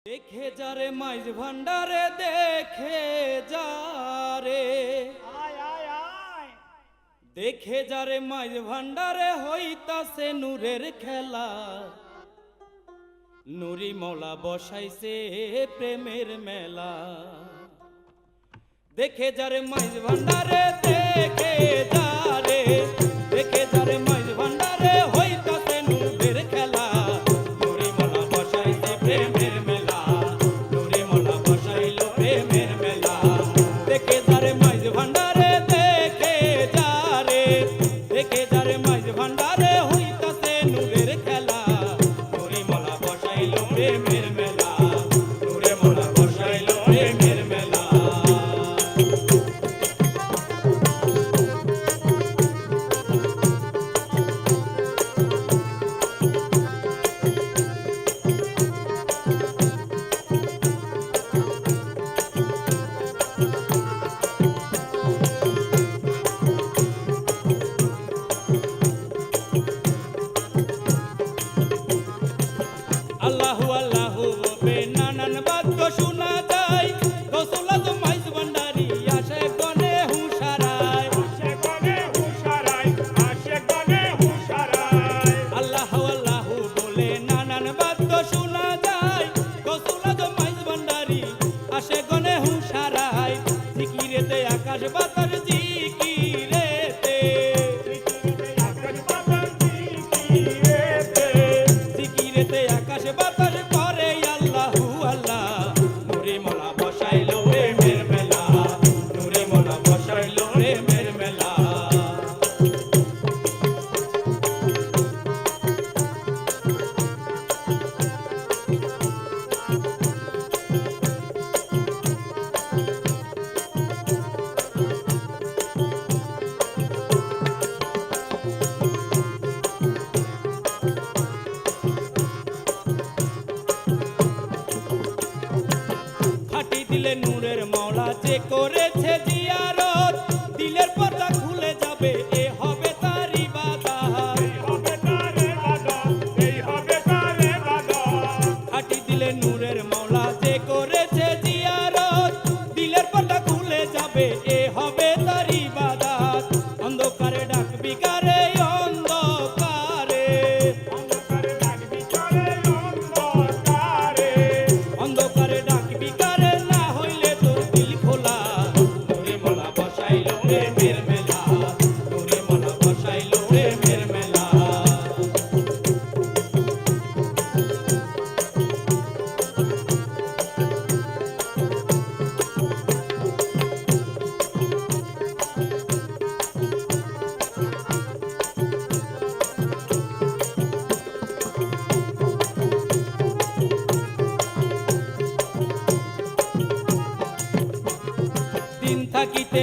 দেখে যারে মাইজ ভান্ডারে দেখে যারে দেখে যারে মাইজ ভান্ডারে হইতাছে নূরের খেলা। নুরি মৌলা বসাইছে প্রেমের মেলা। দেখে যারে মাইজ ভান্ডারে দেখে যারে দেখে যারে মাইজ ভান্ডারে হইতাছে নূরের খেলা। নুরি মৌলা বসাইছে প্রেমের মেলা। নুরি মৌলা বসাইলো প্রেমের মেলা। দেখে যারে মাইজ ভান্ডারে দেখে যারে দেখে যারে মাইজ ভান্ডারে হইতাছে নূরের খেলা। নুরি মৌলা বসাইলো প্রেমের মেলা। নুরি মৌলা বসাইলো প্রেমের মেলা। আল্লাহু আল্লাহু বলে নানান বাক্য শোনা যায়। গোসল আজম মাইজ ভান্ডারি আসে গনে হুশারায়। আল্লাহু আল্লাহু বলে নানান বাক্য শোনা যায়। গোসল আজম মাইজ ভান্ডারি আসে গনে হুশারায়। জিকিরেতে আকাশ বাতাস জিকিরেতে জিকিরেতে আকাশ বাতাস করে আল্লাহু আল্লাহ। নুরি মৌলা বসাইলো প্রেমের মেলা। নুরি মৌলা বসাইলো প্রেমের মেলা। ফাটি দিলে নূরের মৌলা যে করেছে জিয়ারত। দিলের পর্দা খুলে যাবে এ হবে তার ইবাদত। ফাটি দিলে নূরের মৌলা যে করেছে জিয়ারত। দিলের পর্দা খুলে যাবে এ হবে তার ইবাদত। অন্ধকারে ডাকবি কারে অন্ধকারে অন্ধকারে ডাকবি কারে না হইলে তোর দিল খোলা। নুরি মৌলা বসাইলো প্রেমের মেলা। নুরি মৌলা বসাইলো প্রেমের মেলা। দিন থাকিতে